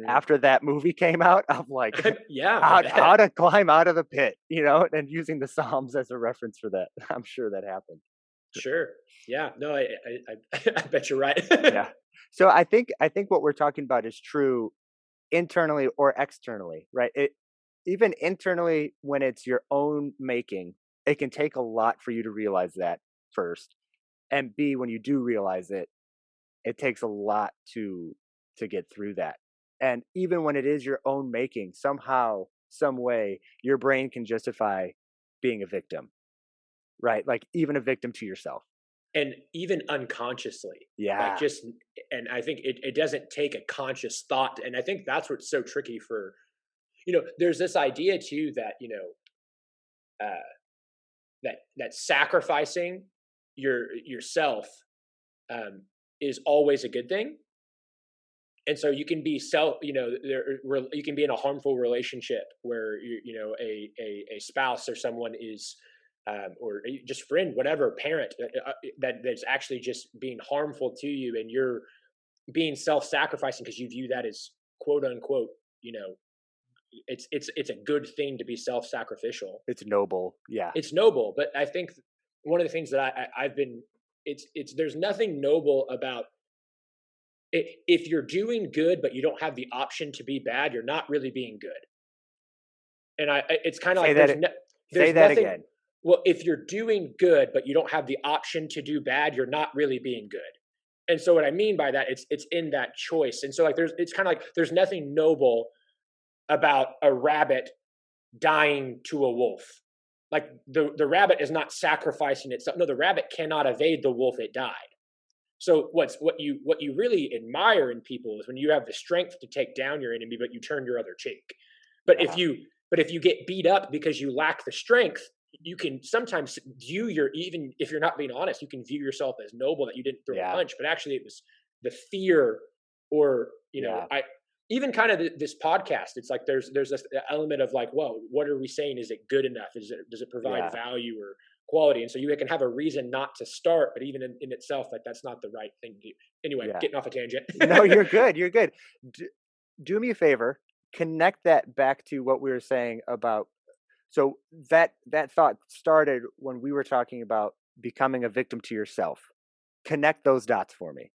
after that movie came out of like how to climb out of the pit, and using the Psalms as a reference for that. I'm sure that happened. Sure. Yeah. No, I bet you're right. Yeah. So I think what we're talking about is true internally or externally, right? Even internally, when it's your own making, it can take a lot for you to realize that first. And B, when you do realize it, it takes a lot to get through that. And even when it is your own making, somehow, some way, your brain can justify being a victim, right? Like even a victim to yourself. And even unconsciously. Yeah. Like and I think it doesn't take a conscious thought. And I think that's what's so tricky for, there's this idea too that, that sacrificing yourself is always a good thing. And so you can be you can be in a harmful relationship where a spouse or someone is or just friend, whatever, parent that's actually just being harmful to you, and you're being self-sacrificing because you view that as quote unquote, it's a good thing to be self-sacrificial. It's noble. Yeah. It's noble, but I think one of the things that I've been, there's nothing noble about it. If you're doing good but you don't have the option to be bad, you're not really being good. And it's kind of like there's say that nothing, again. Well, if you're doing good but you don't have the option to do bad, you're not really being good. And so what I mean by that, it's in that choice. And so like it's kind of like there's nothing noble about a rabbit dying to a wolf. Like the rabbit is not sacrificing itself. No, the rabbit cannot evade the wolf. It died. So what you really admire in people is when you have the strength to take down your enemy, but you turn your other cheek. But if you get beat up because you lack the strength, you can sometimes view even if you're not being honest, you can view yourself as noble that you didn't throw a punch, but actually it was the fear, or I even kind of this podcast. It's like there's this element of like, well, what are we saying? Is it good enough? Does it provide value or quality? And so you can have a reason not to start, but even in itself, like that's not the right thing to do. Anyway, getting off a tangent. No, you're good. You're good. Do me a favor. Connect that back to what we were saying about. So that thought started when we were talking about becoming a victim to yourself. Connect those dots for me.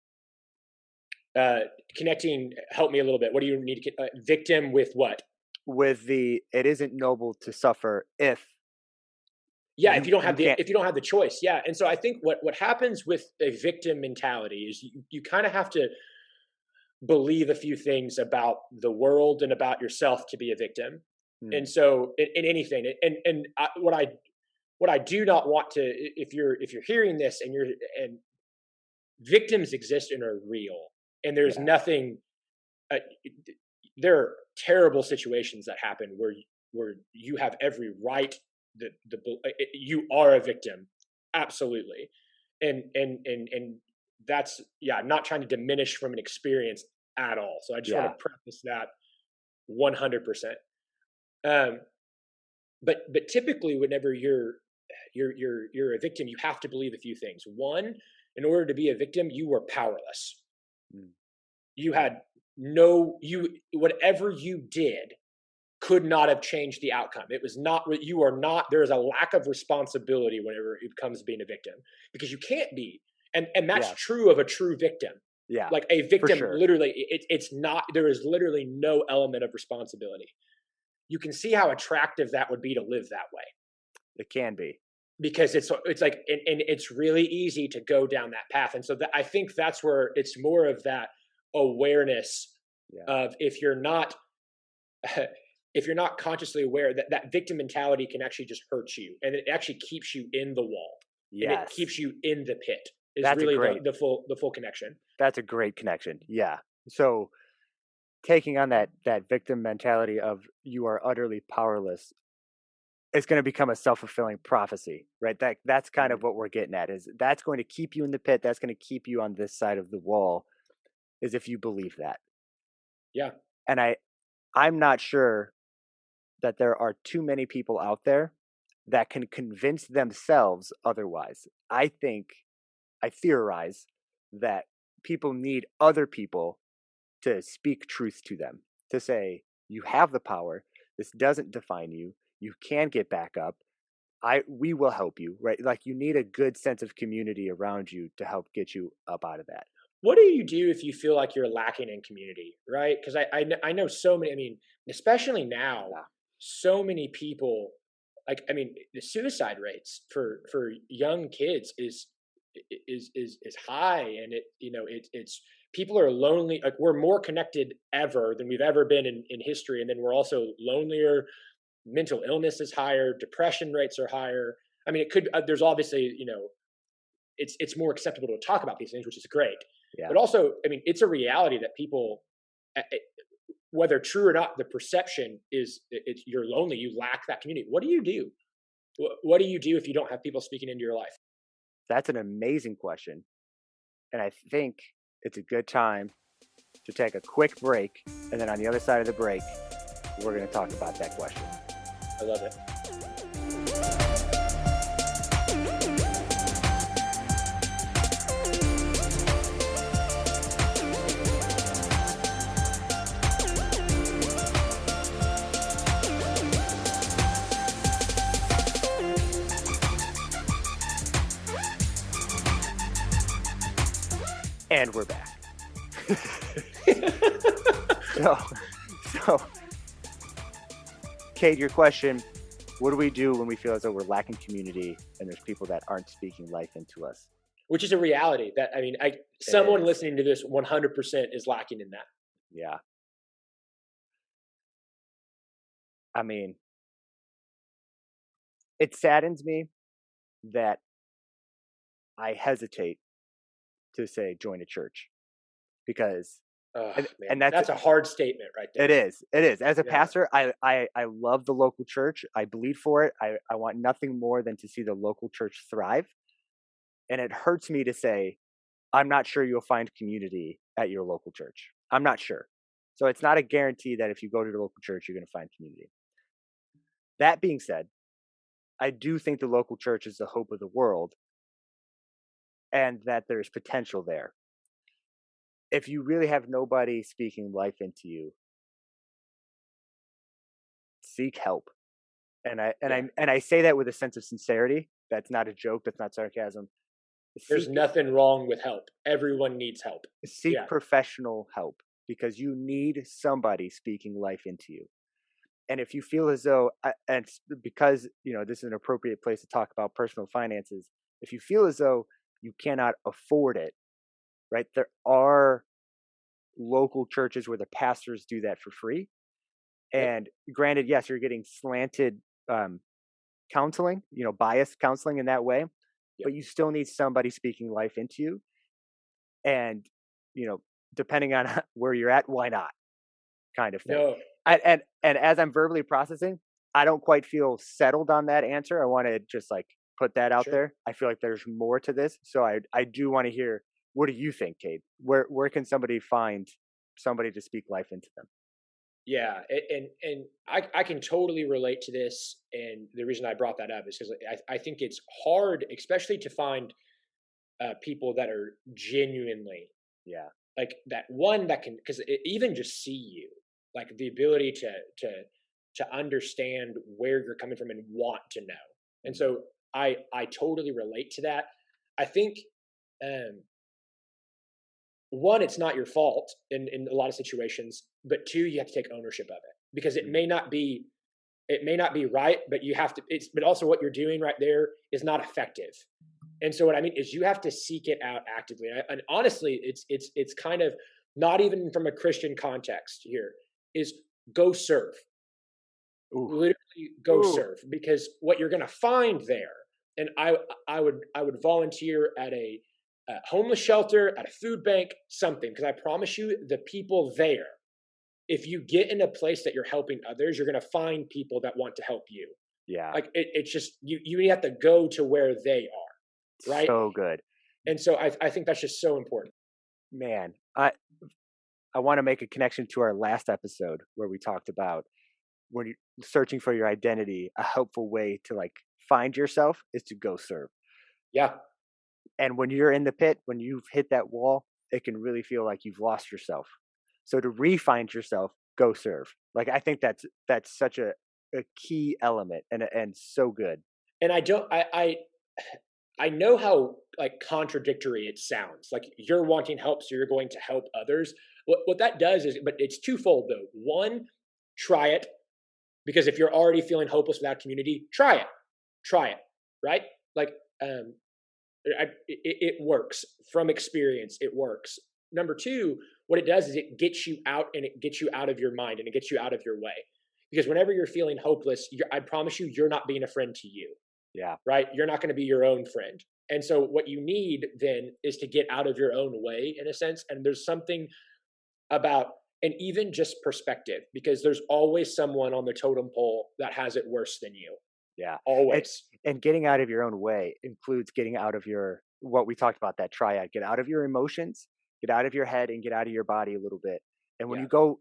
Connecting, help me a little bit. What do you need to victim with what? With it isn't noble to suffer if if you don't have the choice. Yeah. And so I think what happens with a victim mentality is you kind of have to believe a few things about the world and about yourself to be a victim. And so in anything, and what I do not want to, if you're hearing this and victims exist and are real, and there's nothing, there are terrible situations that happen where you have every right you are a victim, absolutely, and that's I'm not trying to diminish from an experience at all. So I just want to preface that 100%. But typically, whenever you're a victim, you have to believe a few things. One, in order to be a victim, you were powerless. You had whatever you did could not have changed the outcome. It was not, there is a lack of responsibility whenever it comes to being a victim, because you can't be. And that's true of a true victim. Yeah. Like a victim, literally, it's not, there is literally no element of responsibility. You can see how attractive that would be to live that way. It can be. Because it's like, and it's really easy to go down that path. And so I think that's where it's more of that awareness of if you're not consciously aware that victim mentality can actually just hurt you, and it actually keeps you in the wall. And it keeps you in the pit. That's really the full connection. That's a great connection. Yeah. So taking on that victim mentality of you are utterly powerless, it's going to become a self-fulfilling prophecy, right? That's kind of what we're getting at, is that's going to keep you in the pit. That's going to keep you on this side of the wall, is if you believe that. Yeah. And I'm not sure that there are too many people out there that can convince themselves otherwise. I theorize that people need other people to speak truth to them, to say, you have the power. This doesn't define you. You can get back up. We will help you, right? Like, you need a good sense of community around you to help get you up out of that. What do you do if you feel like you're lacking in community, right? Because I know so many, I mean, especially now, so many people, like, I mean, the suicide rates for young kids is high, and it's people are lonely. Like, we're more connected ever than we've ever been in history, and then we're also lonelier. Mental illness is higher. Depression rates are higher. I mean, it could. There's obviously, it's more acceptable to talk about these things, which is great. Yeah. But also, I mean, it's a reality that people, whether true or not, the perception is you're lonely. You lack that community. What do you do? What do you do if you don't have people speaking into your life? That's an amazing question. And I think it's a good time to take a quick break. And then on the other side of the break, we're going to talk about that question. I love it. And we're back. so, so, Kate, your question, what do we do when we feel as though we're lacking community and there's people that aren't speaking life into us? Which is a reality that, I mean, someone listening to this 100% is lacking in that. Yeah. I mean, it saddens me that I hesitate to say join a church because and that's a hard statement right there. It is. As a pastor, I love the local church. I bleed for it. I want nothing more than to see the local church thrive. And it hurts me to say, I'm not sure you'll find community at your local church. I'm not sure. So it's not a guarantee that if you go to the local church, you're going to find community. That being said, I do think the local church is the hope of the world and that there's potential there. If you really have nobody speaking life into you, seek help. And I say that with a sense of sincerity. That's not a joke. That's not sarcasm. There's nothing wrong with help. Everyone needs help. Seek professional help because you need somebody speaking life into you. And if you feel as though, and because, this is an appropriate place to talk about personal finances, if you feel as though you cannot afford it, right? There are local churches where the pastors do that for free. And granted, yes, you're getting slanted counseling, biased counseling in that way, but you still need somebody speaking life into you. And, depending on where you're at, why not? Kind of thing. No. And as I'm verbally processing, I don't quite feel settled on that answer. I want to just put that out there. I feel like there's more to this. So I do want to hear, what do you think, Kate? Where can somebody find somebody to speak life into them? Yeah, and I can totally relate to this, and the reason I brought that up is because I think it's hard, especially to find people that are genuinely like that one that can, because even just see you, like the ability to understand where you're coming from and want to know, and so I totally relate to that. I think one, it's not your fault in a lot of situations, but two, you have to take ownership of it because it may not be right, but you have to, but also what you're doing right there is not effective. And so what I mean is you have to seek it out actively. And honestly, it's kind of not even from a Christian context here, is go serve. Ooh. Literally go serve, because what you're going to find there, and I would volunteer at a homeless shelter, at a food bank, something, because I promise you, the people there, if you get in a place that you're helping others, you're going to find people that want to help you. Yeah. Like it's just, you have to go to where they are. Right. So good. And so I think that's just so important. Man, I want to make a connection to our last episode where we talked about when you're searching for your identity, a helpful way to find yourself is to go serve. Yeah. And when you're in the pit, when you've hit that wall, it can really feel like you've lost yourself. So to re-find yourself, go serve. I think that's such a key element and so good. And I know how contradictory it sounds. Like you're wanting help, so you're going to help others. What that does is, but it's twofold though. One, try it, because if you're already feeling hopeless without community, try it, right? It works from experience. It works. Number two, what it does is it gets you out, and it gets you out of your mind, and it gets you out of your way. Because whenever you're feeling hopeless, I promise you, you're not being a friend to you. Yeah. Right? You're not going to be your own friend. And so what you need then is to get out of your own way, in a sense. And there's something about, and even just perspective, because there's always someone on the totem pole that has it worse than you. Yeah. Always. And getting out of your own way includes getting out of what we talked about, that triad. Get out of your emotions, get out of your head, and get out of your body a little bit. And when you go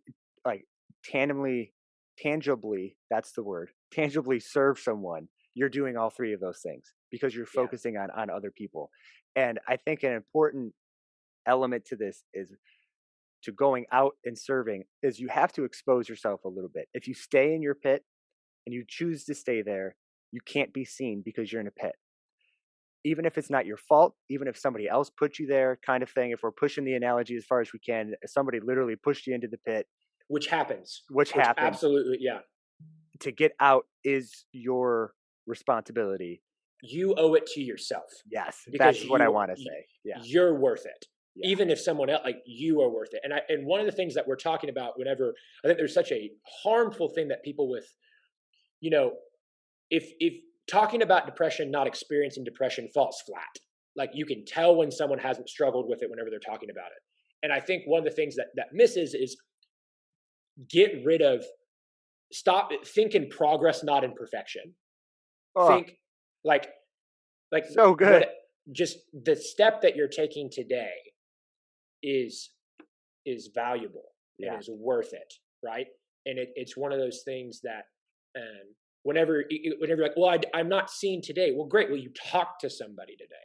tangibly, that's the word, tangibly serve someone, you're doing all three of those things because you're focusing on other people. And I think an important element to this is to going out and serving is you have to expose yourself a little bit. If you stay in your pit and you choose to stay there, you can't be seen because you're in a pit. even if it's not your fault, even if somebody else put you there, kind of thing. If we're pushing the analogy as far as we can, if somebody literally pushed you into the pit, which happens, which which happens, absolutely, yeah. to get out is your responsibility. You owe it to yourself. Yes, because that's what I want to say. Yeah, you're worth it. yeah. Even if someone else, like, you are worth it. And one of the things that we're talking about whenever, I think there's such a harmful thing that people with, you know, if talking about depression, not experiencing depression, falls flat. Like, you can tell when someone hasn't struggled with it whenever they're talking about it. And I think one of the things that misses is get rid of, think in progress, not in perfection. Oh, Think like so good. Just the step that you're taking today is valuable. Yeah. And is worth it, right? And it's one of those things that whenever you're like, well, I'm not seen today. Well, great. Well, you talked to somebody today.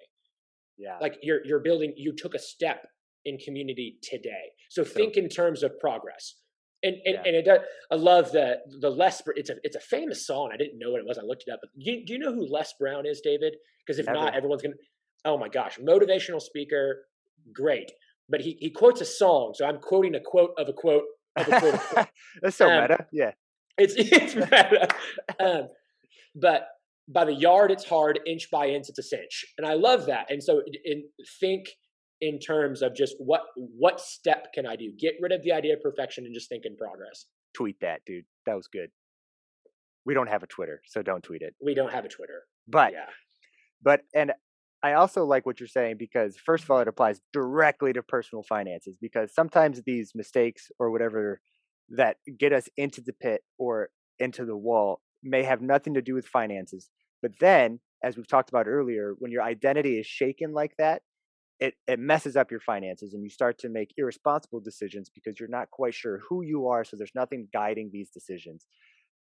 Yeah. Like, you're building. You took a step in community today. So think in terms of progress. And it does. I love the Les. It's a famous song. I didn't know what it was. I looked it up. But do you know who Les Brown is, David? Because if not, everyone's gonna. Oh my gosh, motivational speaker, great. But he quotes a song, so I'm quoting a quote of a quote of a quote. That's so meta. Yeah, it's meta. But by the yard, it's hard. Inch by inch, it's a cinch. And I love that. And so, think in terms of just what step can I do? Get rid of the idea of perfection and just think in progress. Tweet that, dude. That was good. We don't have a Twitter, so don't tweet it. We don't have a Twitter. But and I also like what you're saying, because first of all, it applies directly to personal finances, because sometimes these mistakes or whatever that get us into the pit or into the wall may have nothing to do with finances. But then, as we've talked about earlier, when your identity is shaken like that, it messes up your finances, and you start to make irresponsible decisions because you're not quite sure who you are. So there's nothing guiding these decisions.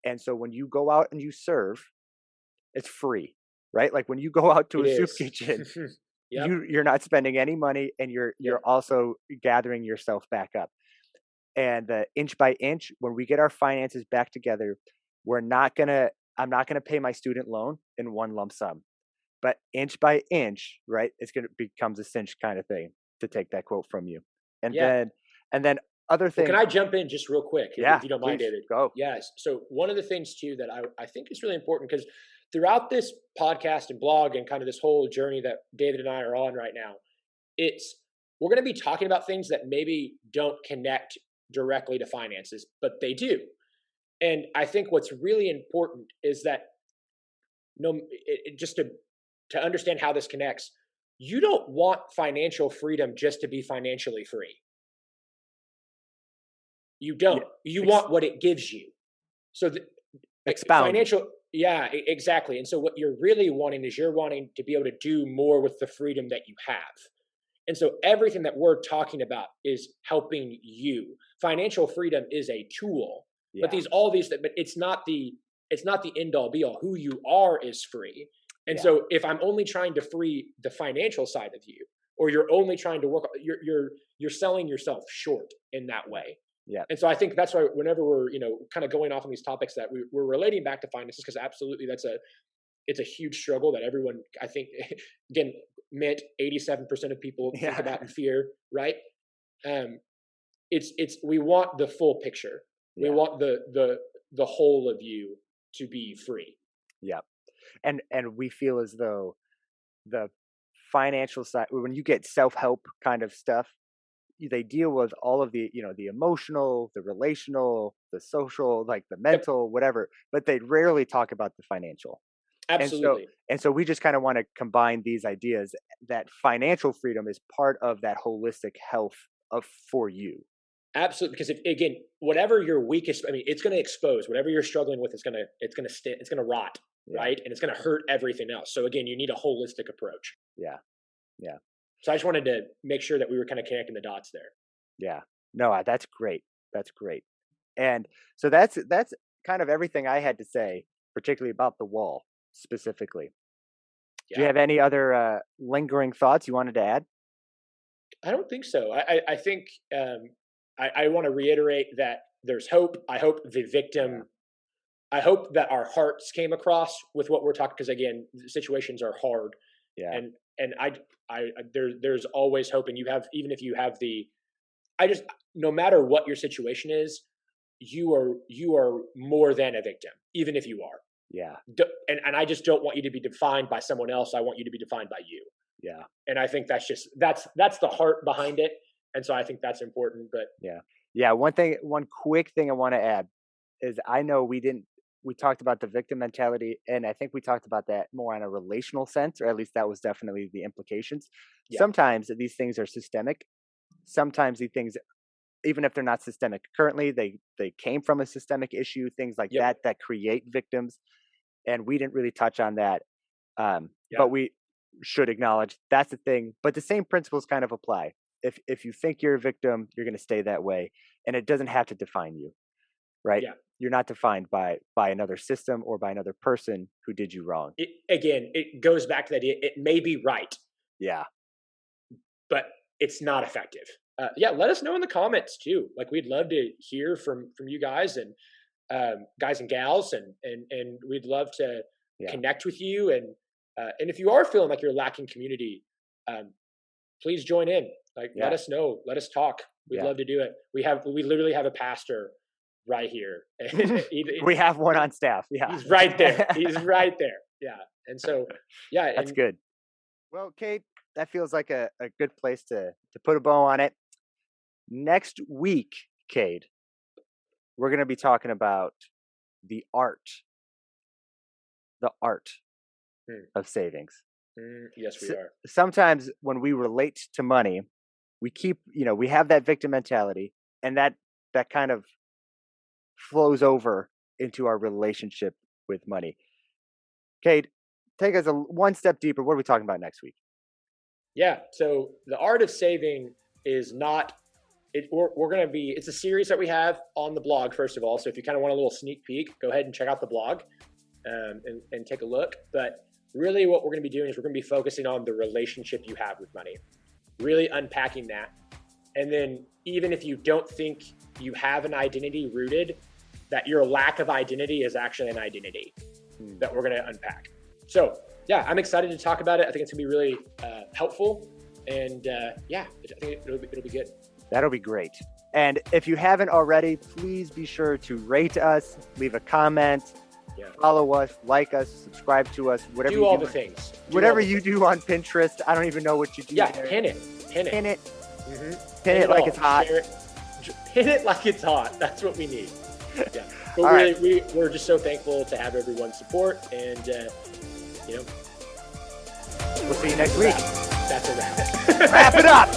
And so when you go out and you serve, it's free, right? Like when you go out to a soup kitchen, you're not spending any money, and you're also gathering yourself back up. And inch by inch, when we get our finances back together, I'm not gonna pay my student loan in one lump sum, but inch by inch, right? It's gonna becomes a cinch kind of thing, to take that quote from you. And then other things. Well, can I jump in just real quick? Yeah, if you don't mind, David. Go. Yes. So one of the things too that I think is really important, because throughout this podcast and blog and kind of this whole journey that David and I are on right now, we're going to be talking about things that maybe don't connect directly to finances, but they do. And I think what's really important is that just to understand how this connects, you don't want financial freedom just to be financially free. You don't. You want what it gives you. So expound. Financial, yeah, exactly. And so what you're really wanting is you're wanting to be able to do more with the freedom that you have. And so everything that we're talking about is helping you. Financial freedom is a tool, but but it's not the end all be all. Who you are is free. And so if I'm only trying to free the financial side of you, or you're only trying to work, you're selling yourself short in that way. Yeah. And so I think that's why whenever we're, kind of going off on these topics that we're relating back to finances, because absolutely it's a huge struggle that everyone, I think, again, 87% of people think about in fear, right? We want the full picture. We want the whole of you to be free. Yeah. And we feel as though the financial side, when you get self-help kind of stuff, they deal with all of the, the emotional, the relational, the social, like the mental, whatever, but they rarely talk about the financial. Absolutely. And so we just kind of want to combine these ideas that financial freedom is part of that holistic health for you. Absolutely. Because again, whatever your weakest, it's going to expose whatever you're struggling with. It's going to rot, right? And it's going to hurt everything else. So again, you need a holistic approach. Yeah. Yeah. So I just wanted to make sure that we were kind of connecting the dots there. Yeah. No, that's great. That's great. And so that's kind of everything I had to say, particularly about the wall specifically. Do you have any other lingering thoughts you wanted to add? I don't think so. I think I want to reiterate that there's hope. I hope I hope that our hearts came across with what we're talking, because again, situations are hard. Yeah. And there's always hope. And even if you have no matter what your situation is, you are more than a victim, even if you are. Yeah. And I just don't want you to be defined by someone else. I want you to be defined by you. Yeah. And I think that's the heart behind it. And so I think that's important. But yeah. One quick thing I want to add is I know we talked about the victim mentality, and I think we talked about that more on a relational sense, or at least that was definitely the implications. Yeah. Sometimes these things are systemic. Sometimes these things, even if they're not systemic currently, they came from a systemic issue, things like that create victims. And we didn't really touch on that. But we should acknowledge that's the thing. But the same principles kind of apply. If you think you're a victim, you're going to stay that way. And it doesn't have to define you, right? Yeah. You're not defined by another system or by another person who did you wrong. It goes back to that. It may be right. Yeah. But it's not effective. Let us know in the comments too. Like, we'd love to hear from you guys and guys and gals, and we'd love to connect with you. And if you are feeling like you're lacking community, please join in. Like, let us know. Let us talk. We'd love to do it. We literally have a pastor right here. We have one on staff. Yeah. He's right there. He's right there. Yeah. And so, that's good. Well, Cade, that feels like a good place to put a bow on it. Next week, Cade, we're going to be talking about the art of savings. Yes, we are. Sometimes when we relate to money, we have that victim mentality, and that kind of flows over into our relationship with money. Cade, take us one step deeper. What are we talking about next week? Yeah. So the art of saving is not, it's a series that we have on the blog, first of all. So if you kind of want a little sneak peek, go ahead and check out the blog and take a look. But really what we're going to be doing is we're going to be focusing on the relationship you have with money, really unpacking that. And then even if you don't think you have an identity rooted, that your lack of identity is actually an identity that we're going to unpack. So I'm excited to talk about it. I think it's going to be really helpful. And I think it'll be good. That'll be great. And if you haven't already, please be sure to rate us, leave a comment, follow us, like us, subscribe to us, whatever do you all do. The things. Whatever you do on Pinterest. I don't even know what you do. Yeah, there. Pin it. Mm-hmm. Pin it like it's hot. Pin it like it's hot. That's what we need. Yeah. But we're just so thankful to have everyone's support, and we'll see you next week. That's a wrap. Wrap it up.